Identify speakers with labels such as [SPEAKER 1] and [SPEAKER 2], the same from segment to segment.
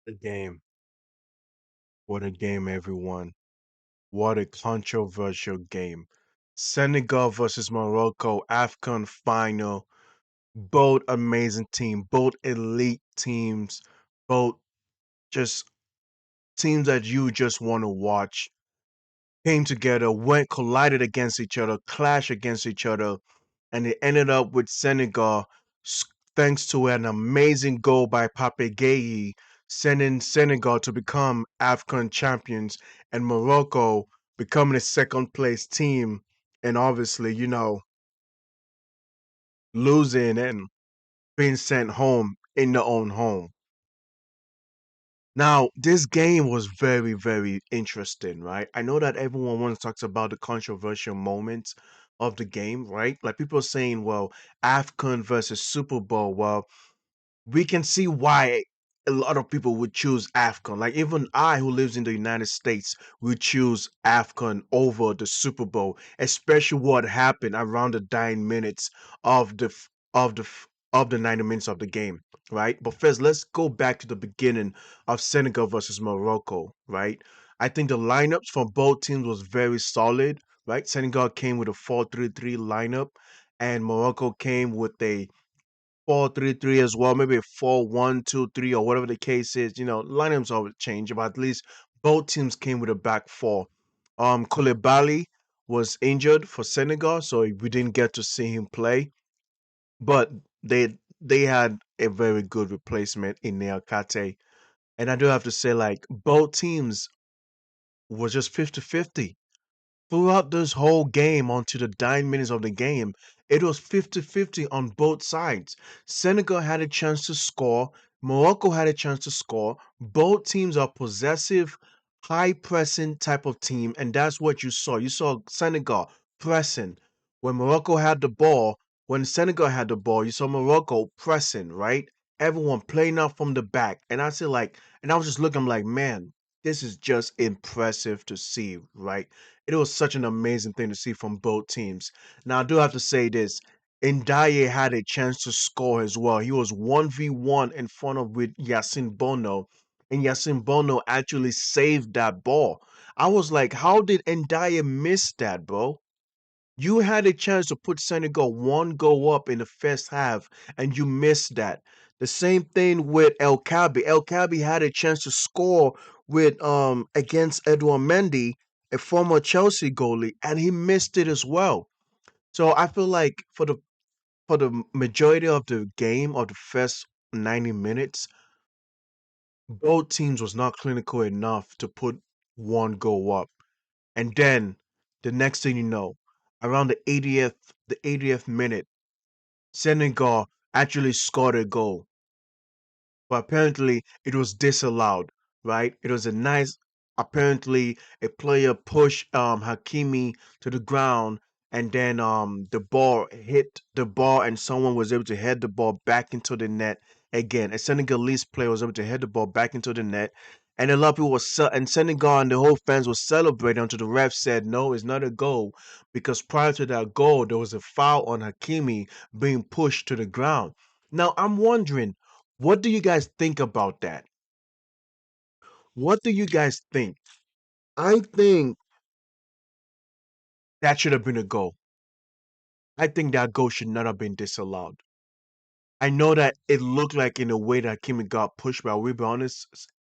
[SPEAKER 1] The game. What a game, everyone. What a controversial game. Senegal versus Morocco, Afcon final. Both amazing teams, both elite teams, both just teams that you just want to watch. Came together, went collided against each other, clashed against each other, and it ended up with Senegal, s- thanks to an amazing goal by Pape Gueye, sending Senegal to become African champions, and Morocco becoming a second place team, and obviously, losing and being sent home in their own home. Now, this game was very, very interesting, right? I know that everyone wants to talk about the controversial moments of the game, right? Like people are saying, well, Afcon versus Super Bowl. Well, we can see why a lot of people would choose Afcon. Like even I, who lives in the United States, would choose Afcon over the Super Bowl, especially what happened around the dying minutes of the 90 minutes of the game, right? But first, let's go back to the beginning of Senegal versus Morocco, right? I think the lineups for both teams was very solid, right? Senegal came with a 4-3-3 lineup, and Morocco came with a 4-3-3 as well, maybe a 4-1-2-3 or whatever the case is. Lineups always change, but at least both teams came with a back four. Koulibaly was injured for Senegal, so we didn't get to see him play. But they had a very good replacement in Neil Kate. And I do have to say, like, both teams was just 50-50. Throughout this whole game, until the 9 minutes of the game, it was 50-50 on both sides. Senegal had a chance to score. Morocco had a chance to score. Both teams are possessive, high pressing type of team, and that's what you saw. You saw Senegal pressing. When Morocco had the ball, when Senegal had the ball, you saw Morocco pressing, right? Everyone playing out from the back. And I said like, and I was just looking, I'm like, man, this is just impressive to see, right? It was such an amazing thing to see from both teams. Now, I do have to say this. Ndaye had a chance to score as well. He was 1v1 in front of with Yasin Bono, and Yasin Bono actually saved that ball. I was like, how did Ndaye miss that, bro? You had a chance to put Senegal one goal up in the first half, and you missed that. The same thing with El Kabi. El Kabi had a chance to score with against Edouard Mendy, a former Chelsea goalie, and he missed it as well. So I feel like for the majority of the game of the first 90 minutes, both teams was not clinical enough to put one goal up. And then the next thing you know, around the 80th minute, Senegal actually scored a goal, but apparently it was disallowed, right? It was a nice, apparently a player pushed Hakimi to the ground, and then the ball hit the ball, and someone was able to head the ball back into the net again. A Senegalese player was able to head the ball back into the net. And a lot of people and Senegal and the whole fans were celebrating until the ref said, no, it's not a goal. Because prior to that goal, there was a foul on Hakimi being pushed to the ground. Now, I'm wondering, what do you guys think about that? What do you guys think? I think that should have been a goal. I think that goal should not have been disallowed. I know that it looked like in a way that Kimi got pushed, but we'll be honest,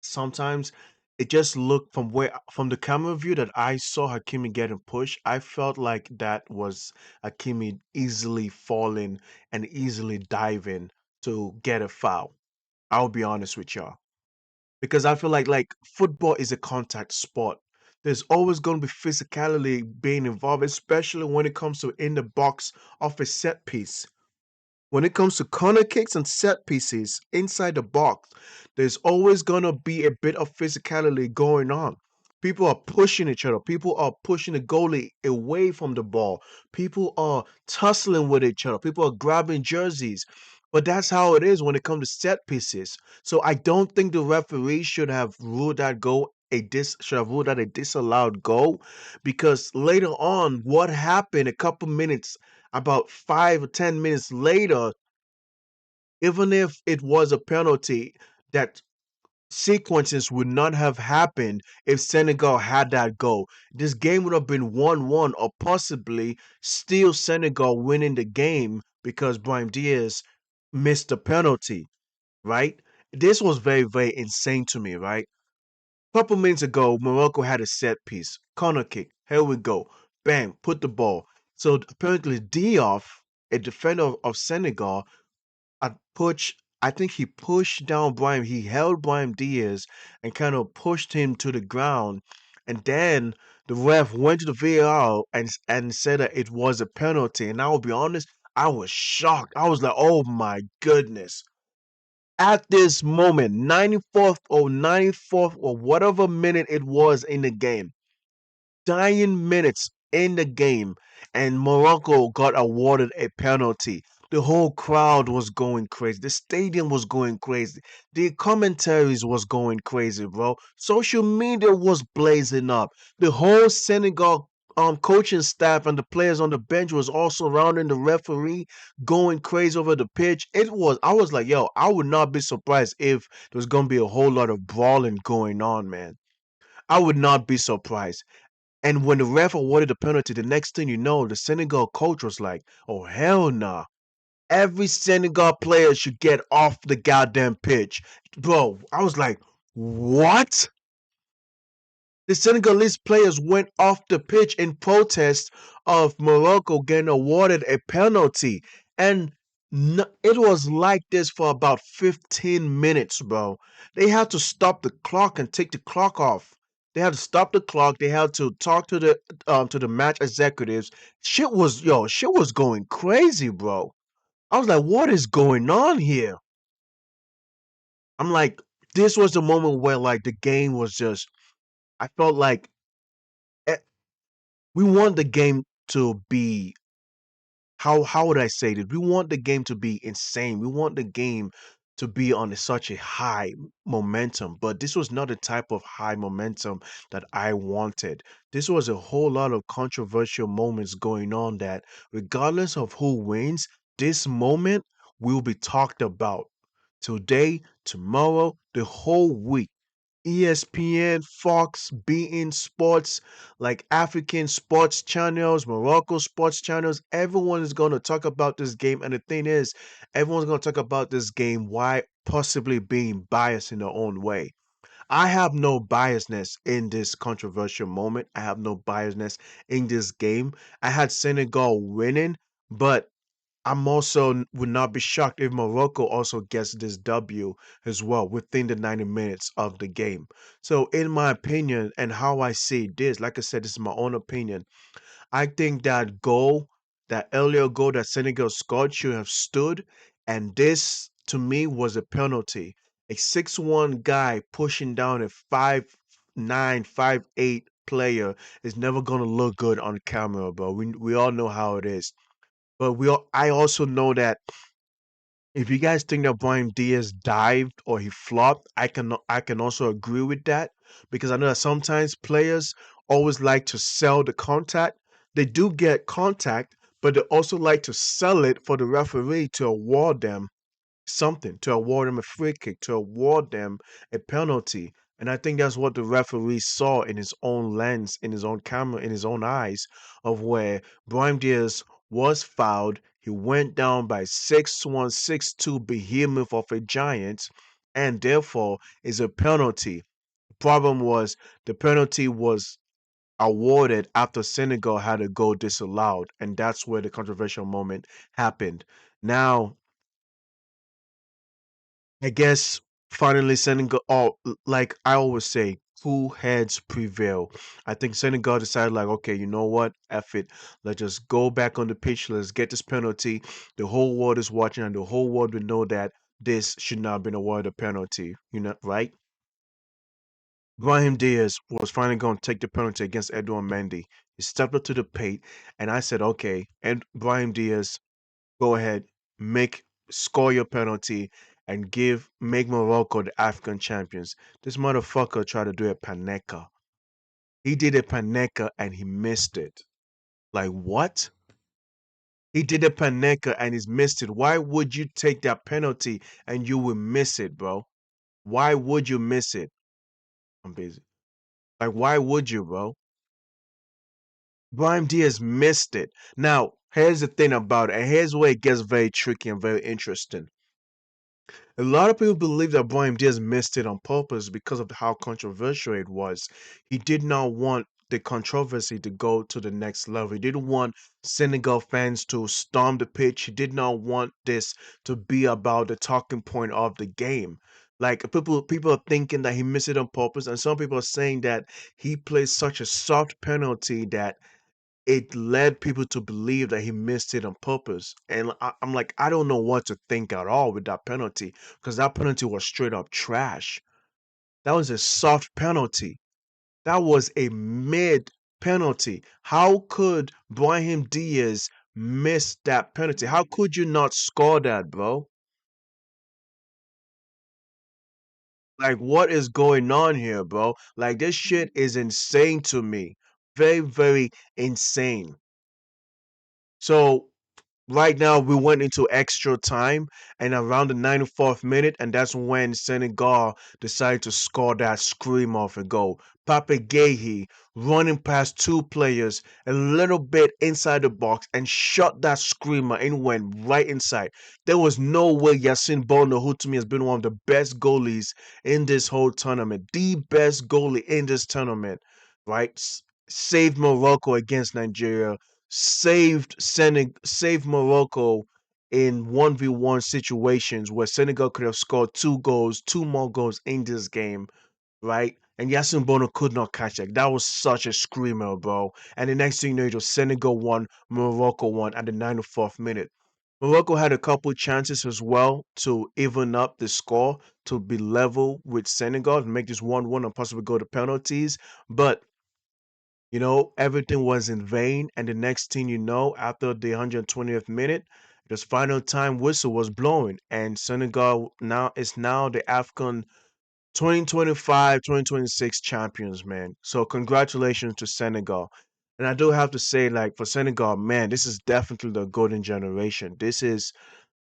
[SPEAKER 1] sometimes it just looked from the camera view that I saw Hakimi getting pushed, I felt like that was Hakimi easily falling and easily diving to get a foul. I'll be honest with y'all. Because I feel like football is a contact sport. There's always going to be physicality being involved, especially when it comes to in the box of a set piece. When it comes to corner kicks and set pieces inside the box, there's always going to be a bit of physicality going on. People are pushing each other. People are pushing the goalie away from the ball. People are tussling with each other. People are grabbing jerseys. But that's how it is when it comes to set pieces. So I don't think the referee should have ruled that goal should have ruled that a disallowed goal, because later on, what happened a couple minutes, about 5 or 10 minutes later, even if it was a penalty that sequences would not have happened if Senegal had that goal. This game would have been 1-1 or possibly still Senegal winning the game because Brahim Diaz missed the penalty, right? This was very, very insane to me, right? Couple minutes ago, Morocco had a set piece, corner kick. Here we go. Bang, put the ball. So apparently Diop, a defender of Senegal, I think he pushed down Brian. He held Brian Diaz and kind of pushed him to the ground. And then the ref went to the VAR and said that it was a penalty. And I will be honest, I was shocked. I was like, oh my goodness. At this moment, 94th or 94th or whatever minute it was in the game, dying minutes in the game, and Morocco got awarded a penalty. The whole crowd was going crazy. The stadium was going crazy. The commentaries was going crazy, bro. Social media was blazing up. The whole Senegal coaching staff and the players on the bench was all surrounding the referee, going crazy over the pitch. I was like, yo, I would not be surprised if there was gonna be a whole lot of brawling going on, man. I would not be surprised. And when the ref awarded the penalty, the next thing you know, the Senegal coach was like, "Oh hell nah! Every Senegal player should get off the goddamn pitch, bro." I was like, "What?" The Senegalese players went off the pitch in protest of Morocco getting awarded a penalty, and it was like this for about 15 minutes, bro. They had to stop the clock and take the clock off. They had to stop the clock. They had to talk to the match executives. Shit was going crazy, bro. I was like, what is going on here? I'm like, this was the moment where like the game was just. I felt like eh, we want the game to be how would I say this? We want the game to be insane. We want the game to be on such a high momentum, but this was not the type of high momentum that I wanted. This was a whole lot of controversial moments going on that regardless of who wins, this moment will be talked about today, tomorrow, the whole week. ESPN, Fox, beIN Sports, like African sports channels, Morocco sports channels, everyone is going to talk about this game. And the thing is, everyone's going to talk about this game why possibly being biased in their own way. I have no biasness in this controversial moment. I have no biasness in this game. I had Senegal winning, but I'm also would not be shocked if Morocco also gets this W as well within the 90 minutes of the game. So, in my opinion, and how I see this, like I said, this is my own opinion. I think that goal, that earlier goal that Senegal scored, should have stood, and this to me was a penalty. A 6'1" guy pushing down a 5'9", 5'8" player is never gonna look good on camera, bro. We all know how it is. But I also know that if you guys think that Brian Diaz dived or he flopped, I can also agree with that because I know that sometimes players always like to sell the contact. They do get contact, but they also like to sell it for the referee to award them something, to award them a free kick, to award them a penalty. And I think that's what the referee saw in his own lens, in his own camera, in his own eyes, of where Brahim Diaz was fouled. He went down by 6'1", 6'2" behemoth of a giant, and therefore is a penalty. The problem was the penalty was awarded after Senegal had a goal disallowed, and that's where the controversial moment happened. Now, I guess finally Senegal, like I always say, cool heads prevail. I think Senegal decided, like, okay, you know what? F it. Let's just go back on the pitch. Let's get this penalty. The whole world is watching, and the whole world will know that this should not have been awarded a penalty. You know, right? Brahim Diaz was finally going to take the penalty against Edouard Mendy. He stepped up to the plate, and I said, okay, and Brahim Diaz, go ahead, score your penalty and make Morocco the Afcon champions. This motherfucker tried to do a paneka. He did a paneka and he missed it. Like what? He did a paneka and he's missed it. Why would you take that penalty and you will miss it, bro? Why would you miss it? I'm busy. Like, why would you, bro? Brian Diaz missed it. Now, here's the thing about it, and here's where it gets very tricky and very interesting. A lot of people believe that Brian Diaz missed it on purpose because of how controversial it was. He did not want the controversy to go to the next level. He didn't want Senegal fans to storm the pitch. He did not want this to be about the talking point of the game. Like people are thinking that he missed it on purpose, and some people are saying that he played such a soft penalty that it led people to believe that he missed it on purpose. And I'm like, I don't know what to think at all with that penalty because that penalty was straight up trash. That was a soft penalty. That was a mid penalty. How could Brahim Diaz miss that penalty? How could you not score that, bro? Like, what is going on here, bro? Like, this shit is insane to me. Very, very insane. So, right now, we went into extra time and around the 94th minute, and that's when Senegal decided to score that scream off a goal. Pape Gueye running past two players a little bit inside the box and shot that screamer and went right inside. There was no way Yassine Bono, who to me has been one of the best goalies in this whole tournament, the best goalie in this tournament, right? Saved Morocco against Nigeria, saved Morocco in 1v1 situations where Senegal could have scored two goals, two more goals in this game, right? And Yasin Bono could not catch it. That was such a screamer, bro. And the next thing you know, it was Senegal won, Morocco won at the 94th minute. Morocco had a couple chances as well to even up the score to be level with Senegal and make this 1-1 and possibly go to penalties. But everything was in vain. And the next thing you know, after the 120th minute, this final time whistle was blowing. And Senegal now the Afcon 2025-2026 champions, man. So congratulations to Senegal. And I do have to say, like, for Senegal, man, this is definitely the golden generation. This is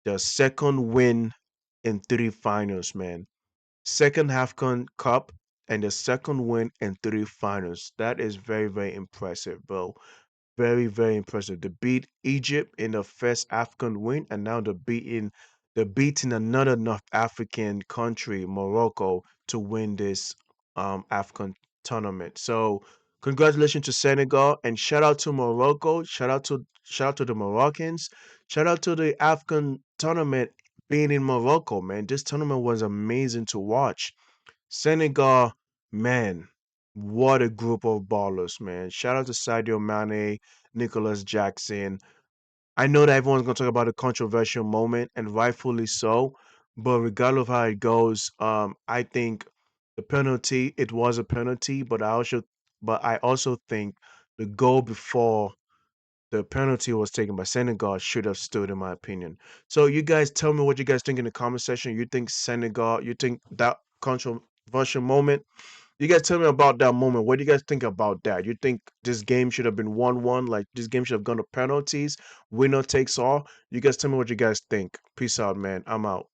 [SPEAKER 1] the second win in three finals, man. Second AFCON Cup and the second win in three finals. That is very, very impressive, bro. Very, very impressive. They beat Egypt in the first African win, and now they're beating another North African country, Morocco, to win this African tournament. So congratulations to Senegal and shout out to Morocco. Shout out to the Moroccans. Shout out to the African tournament being in Morocco, man. This tournament was amazing to watch. Senegal, man, what a group of ballers, man. Shout out to Sadio Mane, Nicholas Jackson. I know that everyone's going to talk about a controversial moment, and rightfully so. But regardless of how it goes, I think it was a penalty, but I also think the goal before the penalty was taken by Senegal should have stood, in my opinion. So you guys tell me what you guys think in the comment section. You think that controversial moment? You guys tell me about that moment. What do you guys think about that? You think this game should have been 1-1? Like this game should have gone to penalties? Winner takes all? You guys tell me what you guys think. Peace out, man. I'm out.